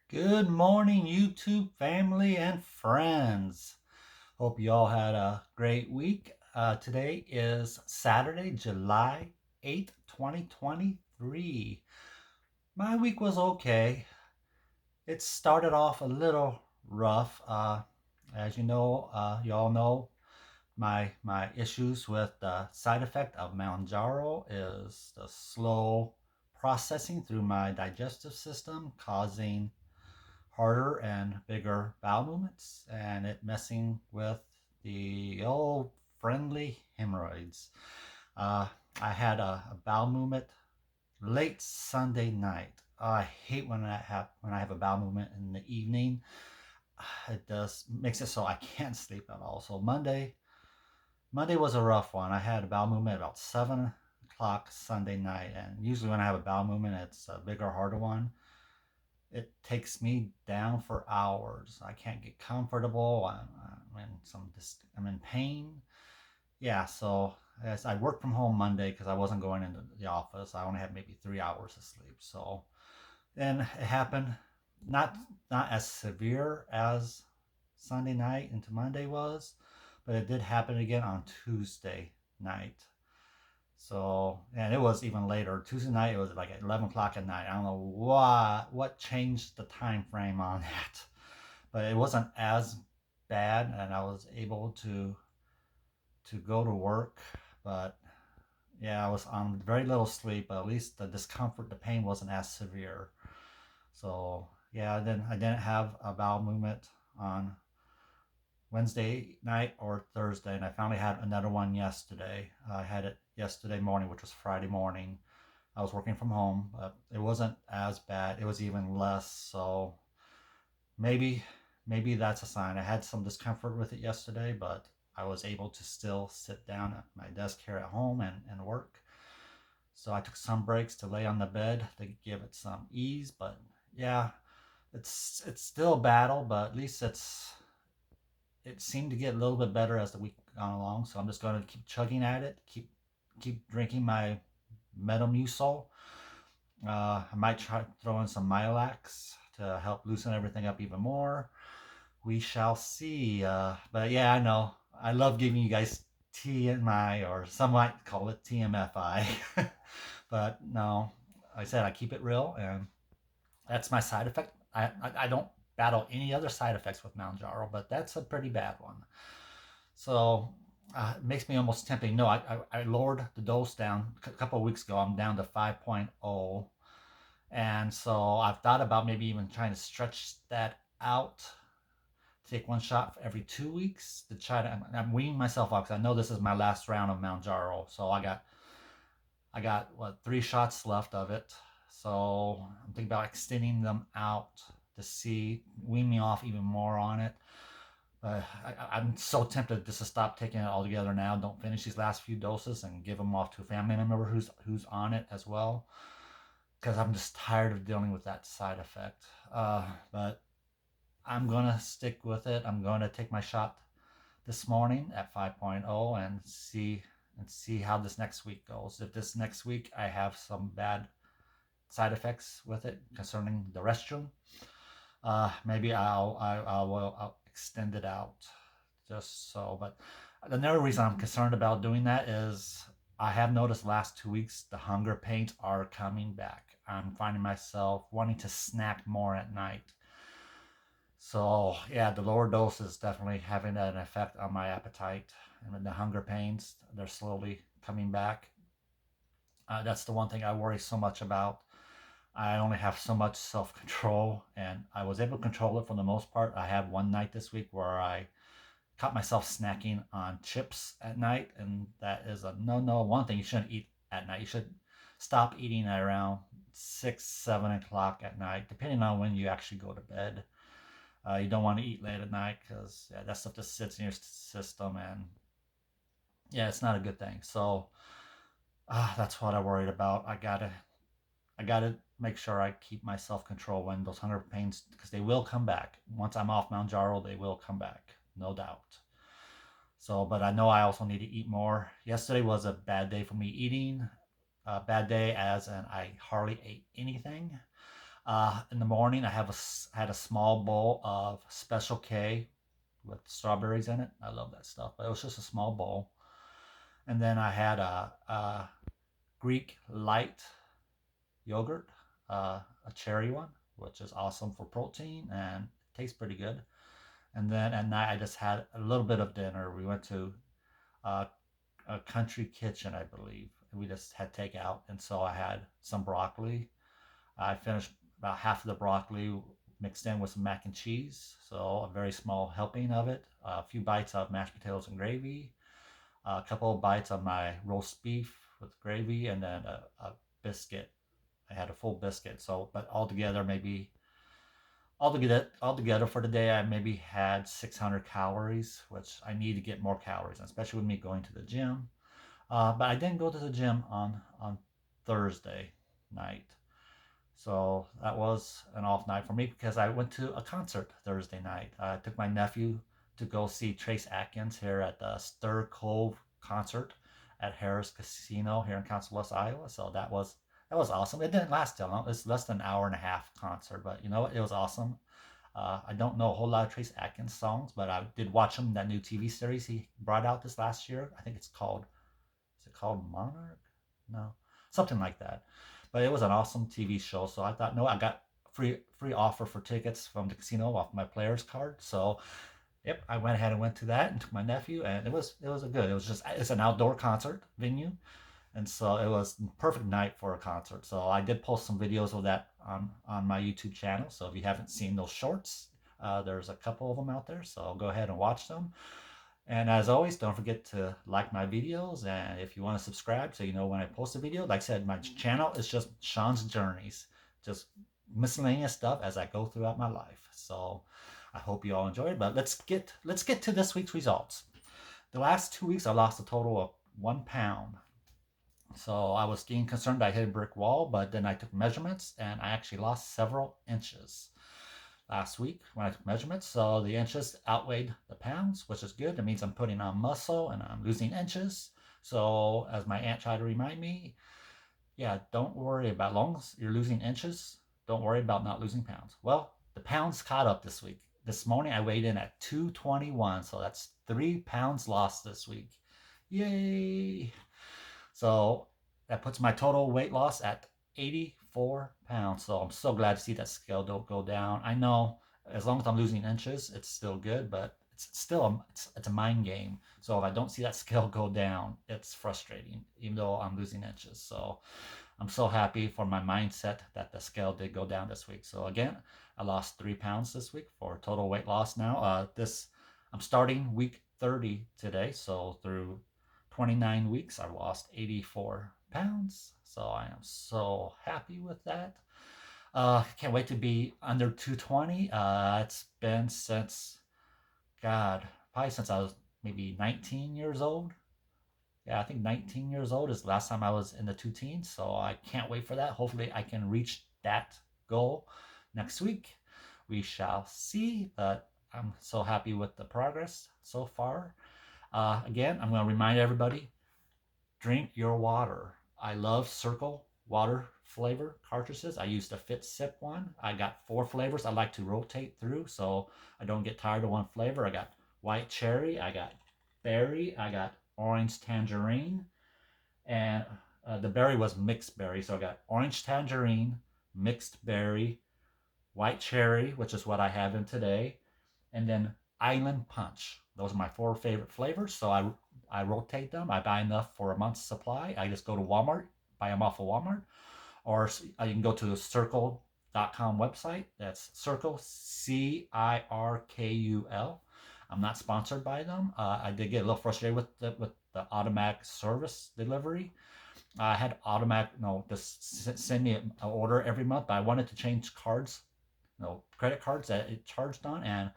Good morning, YouTube family and friends. Hope you all had a great week. Today is Saturday, July 8th, 2023. My week was okay. It started off a little rough. As you all know, my issues with the side effect of Mounjaro is the slow processing through my digestive system, causing harder and bigger bowel movements and it messing with the old friendly hemorrhoids. Uh, I had a bowel movement late Sunday night. I hate when I have a bowel movement in the evening. It does makes it so I can't sleep at all. So Monday was a rough one. I had a bowel movement about 7 o'clock Sunday night, and usually when I have a bowel movement, it's a bigger, harder one. It takes me down for hours. I can't get comfortable. I'm in pain. Yeah, so as I worked from home Monday because I wasn't going into the office. I only had maybe 3 hours of sleep. So then it happened, not not as severe as Sunday night into Monday was, but it did happen again on Tuesday night. So, and it was even later. Tuesday night, it was like at 11 o'clock at night. I don't know what changed the time frame on that, but it wasn't as bad, and I was able to go to work. But yeah, I was on very little sleep, but at least the discomfort, the pain wasn't as severe. So yeah, then I didn't have a bowel movement on Wednesday night or Thursday, and I finally had another one yesterday. I had it yesterday morning, which was Friday morning. I was working from home, but it wasn't as bad. It was even less. So maybe maybe that's a sign. I had some discomfort with it yesterday, but I was able to still sit down at my desk here at home and work. So I took some breaks to lay on the bed to give it some ease. But yeah, it's still a battle, but at least it seemed to get a little bit better as the week gone along. So I'm just going to keep chugging at it, keep drinking my Metamucil. I might try throwing some Milax to help loosen everything up even more. We shall see. But yeah, I know. I love giving you guys TMI, or some might call it TMFI. But no, like I said, I keep it real, and that's my side effect. I don't battle any other side effects with Mounjaro, but that's a pretty bad one. So it makes me almost tempting. No, I lowered the dose down a couple of weeks ago. I'm down to 5.0. And so I've thought about maybe even trying to stretch that out, take one shot for every 2 weeks to try to. I'm weaning myself out because I know this is my last round of Mounjaro. So I got what 3 shots left of it. So I'm thinking about extending them out to see wean me off even more on it. I'm so tempted just to stop taking it altogether now. Don't finish these last few doses and give them off to a family member who's on it as well, because I'm just tired of dealing with that side effect. But I'm gonna stick with it. I'm going to take my shot this morning at 5.0 and see how this next week goes. If this next week I have some bad side effects with it concerning the restroom, maybe I'll extend it out just so. But another reason I'm concerned about doing that is I have noticed last 2 weeks the hunger pains are coming back. I'm finding myself wanting to snack more at night. So yeah, the lower dose is definitely having an effect on my appetite, and the hunger pains, they're slowly coming back. That's the one thing I worry so much about. I only have so much self control, and I was able to control it for the most part. I had one night this week where I caught myself snacking on chips at night, and that is a no. One thing you shouldn't eat at night. You should stop eating at around 6, 7 o'clock at night, depending on when you actually go to bed. You don't want to eat late at night because yeah, that stuff just sits in your system, and yeah, it's not a good thing. So that's what I worried about. I gotta make sure I keep my self control when those hunger pains, because they will come back. Once I'm off Mounjaro, they will come back, no doubt. So, but I know I also need to eat more. Yesterday was a bad day for me eating. A bad day as in I hardly ate anything. In the morning, had a small bowl of Special K with strawberries in it. I love that stuff, but it was just a small bowl. And then I had a Greek light yogurt, a cherry one, which is awesome for protein and tastes pretty good. And then at night, I just had a little bit of dinner. We went to uh, a country kitchen, I believe. We just had takeout, and so I had some broccoli. I finished about half of the broccoli mixed in with some mac and cheese, so a very small helping of it. A few bites of mashed potatoes and gravy, a couple of bites of my roast beef with gravy, and then a biscuit. I had a full biscuit. So, but altogether, maybe altogether for the day, I maybe had 600 calories, which I need to get more calories, especially with me going to the gym. But I didn't go to the gym on Thursday night. So that was an off night for me because I went to a concert Thursday night. I took my nephew to go see Trace Atkins here at the Stir Cove concert at Harris Casino here in Council Bluffs, Iowa. So that was awesome. It didn't last that long. It's less than an hour and a half concert, but you know what? It was awesome. I don't know a whole lot of Trace Atkins songs, but I did watch him that new TV series he brought out this last year. I think it's called is it called Monarch? No, something like that. But it was an awesome TV show. So I thought, no, I got free offer for tickets from the casino off my player's card. So yep, I went ahead and went to that and took my nephew, and it was a good. It was just it's an outdoor concert venue, and so it was perfect night for a concert. So I did post some videos of that on my YouTube channel. So if you haven't seen those shorts, there's a couple of them out there. So go ahead and watch them. And as always, don't forget to like my videos. And if you want to subscribe so you know when I post a video, like I said, my channel is just Sean's Journeys, just miscellaneous stuff as I go throughout my life. So I hope you all enjoyed. But let's get to this week's results. The last 2 weeks, I lost a total of 1 pound. So I was getting concerned I hit a brick wall, but then I took measurements and I actually lost several inches last week when I took measurements. So the inches outweighed the pounds, which is good. That means I'm putting on muscle and I'm losing inches. So as my aunt tried to remind me, yeah, don't worry about long as you're losing inches. Don't worry about not losing pounds. Well, the pounds caught up this week. This morning I weighed in at 221, so that's 3 pounds lost this week. Yay! So that puts my total weight loss at 84 pounds. So I'm so glad to see that scale don't go down. I know as long as I'm losing inches, it's still good, but it's still it's a mind game. So if I don't see that scale go down, it's frustrating, even though I'm losing inches. So I'm so happy for my mindset that the scale did go down this week. So again, I lost 3 pounds this week for total weight loss now. This I'm starting week 30 today. So through 29 weeks, I lost 84 pounds. So I am so happy with that. Can't wait to be under 220. It's been since, God, probably since I was maybe 19 years old. Yeah, I think 19 years old is the last time I was in the two teens. So I can't wait for that. Hopefully, I can reach that goal next week. We shall see. But I'm so happy with the progress so far. Again, I'm going to remind everybody drink your water. I love Circle water flavor cartridges. I use the Fit Sip one. I got 4 flavors I like to rotate through so I don't get tired of one flavor. I got white cherry, I got berry, I got orange tangerine, and the berry was mixed berry. So I got orange tangerine, mixed berry, white cherry, which is what I have in today, and then Island Punch. Those are my 4 favorite flavors. So I rotate them. I buy enough for a month's supply. I just go to Walmart, buy them off of Walmart, or you can go to the Circle.com website. That's Circle, Cirkul. I'm not sponsored by them. I did get a little frustrated with the automatic service delivery. I had automatic, just send me an order every month, but I wanted to change cards, credit cards that it charged on, and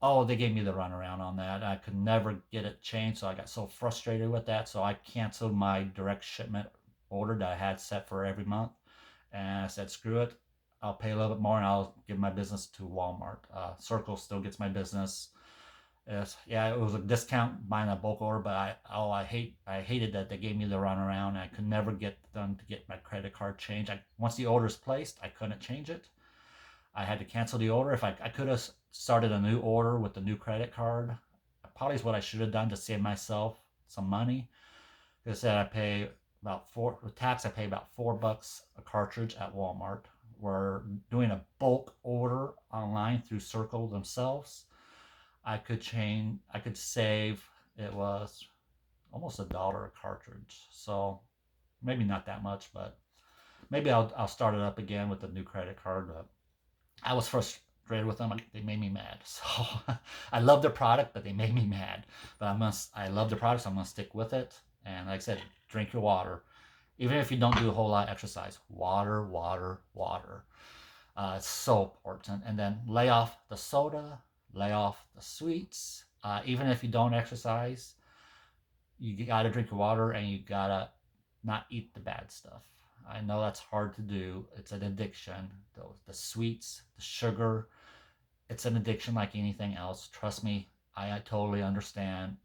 oh, they gave me the runaround on that. I could never get it changed, so I got so frustrated with that. So I canceled my direct shipment order that I had set for every month, and I said, "Screw it, I'll pay a little bit more, and I'll give my business to Walmart." Circle still gets my business, Yeah, it was a discount buying a bulk order, but I hated that they gave me the runaround. I could never get them to get my credit card changed. Once the order is placed, I couldn't change it. I had to cancel the order. If I could have started a new order with the new credit card, probably is what I should have done to save myself some money. Because I pay about four with tax. I pay about $4 a cartridge at Walmart. We're doing a bulk order online through Circle themselves. I could save, it was almost $1 a cartridge. So maybe not that much, but maybe I'll start it up again with the new credit card. But I was frustrated with them. They made me mad. So I love their product, but they made me mad. But I love the product, so I'm gonna stick with it. And like I said, drink your water. Even if you don't do a whole lot of exercise, water, water, water. It's so important. And then lay off the soda, lay off the sweets. Even if you don't exercise, you gotta drink your water and you gotta not eat the bad stuff. I know that's hard to do. It's an addiction. The sweets, the sugar, it's an addiction like anything else. Trust me, I totally understand.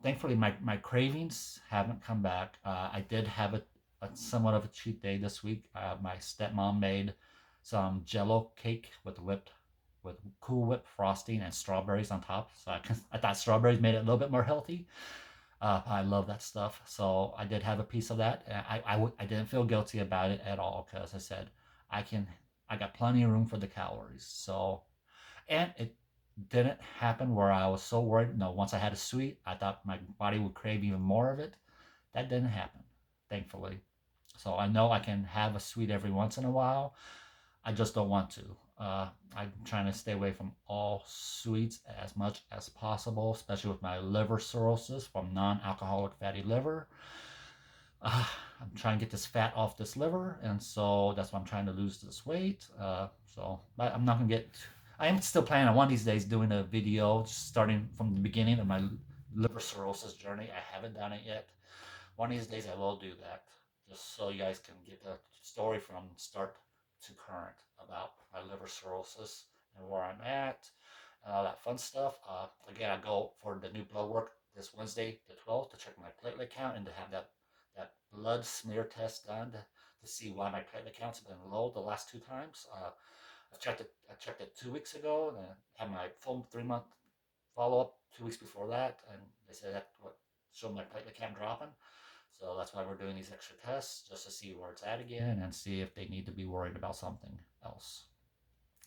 Thankfully, my cravings haven't come back. I did have a somewhat of a cheat day this week. My stepmom made some Jello cake with Cool Whip frosting and strawberries on top. So I thought strawberries made it a little bit more healthy. I love that stuff. So I did have a piece of that. I didn't feel guilty about it at all because I said I can I got plenty of room for the calories. So and it didn't happen where I was so worried. No, once I had a sweet, I thought my body would crave even more of it. That didn't happen, thankfully. So I know I can have a sweet every once in a while. I just don't want to. I'm trying to stay away from all sweets as much as possible, especially with my liver cirrhosis from non-alcoholic fatty liver. uh, I'm trying to get this fat off this liver, and so that's why I'm trying to lose this weight. But I'm not gonna get. I am still planning on one of these days doing a video starting from the beginning of my liver cirrhosis journey. I haven't done it yet. One of these days I will do that, just so you guys can get the story from start to current about my liver cirrhosis and where I'm at and all that fun stuff. Again, I go for the new blood work this Wednesday, the 12th, to check my platelet count and to have that blood smear test done to see why my platelet counts have been low the last two times. I checked it 2 weeks ago, and I had my full 3 month follow up 2 weeks before that, and they said that what showed my platelet count dropping. So that's why we're doing these extra tests just to see where it's at again and see if they need to be worried about something else.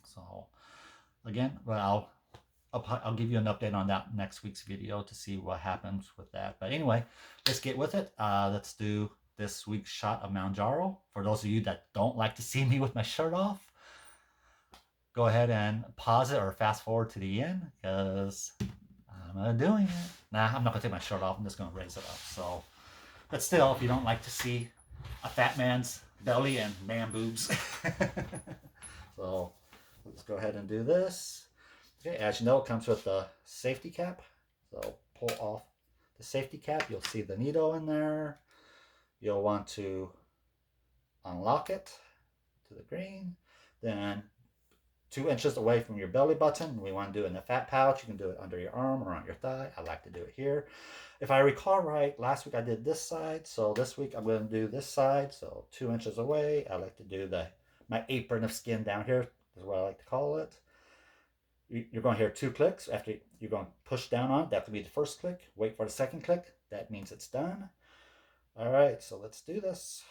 So again, well, I'll give you an update on that next week's video to see what happens with that. But anyway, let's get with it. Let's do this week's shot of Mounjaro. For those of you that don't like to see me with my shirt off, go ahead and pause it or fast forward to the end because I'm doing it. Nah, I'm not gonna take my shirt off. I'm just gonna raise it up. So, but still, if you don't like to see a fat man's belly and man boobs, so let's go ahead and do this. Okay, as you know, it comes with a safety cap. So pull off the safety cap. You'll see the needle in there. You'll want to unlock it to the green. Then 2 inches away from your belly button. We want to do it in the fat pouch. You can do it under your arm or on your thigh. I like to do it here. If I recall right, last week I did this side. So this week I'm going to do this side. So 2 inches away. I like to do my apron of skin down here is what I like to call it. You're going to hear 2 clicks. After you're going to push down on it, that could be the first click. Wait for the second click. That means it's done. All right, so let's do this.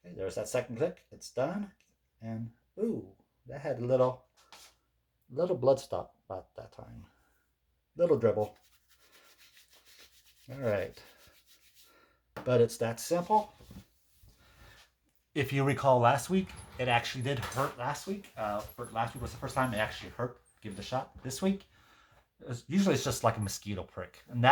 Okay, there's that second click. It's done. And ooh, that had a little blood stop about that time. Little dribble. All right. But it's that simple. If you recall last week, it actually did hurt last week. Last week was the first time it actually hurt. Give it a shot. This week, usually it's just like a mosquito prick. And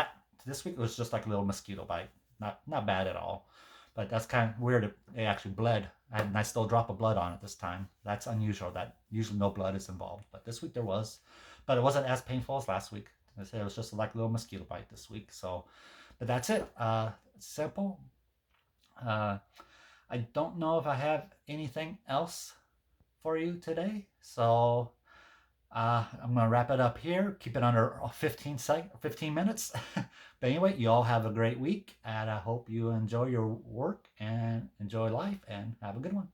this week it was just like a little mosquito bite. Not bad at all. But that's kind of weird. It actually bled. I had a nice little drop of blood on it this time. That's unusual. That usually no blood is involved. But this week there was. But it wasn't as painful as last week. I said it was just like a little mosquito bite this week. So, but that's it. Simple. I don't know if I have anything else for you today. So I'm gonna wrap it up here. Keep it under 15 minutes. But anyway, you all have a great week, and I hope you enjoy your work and enjoy life, and have a good one.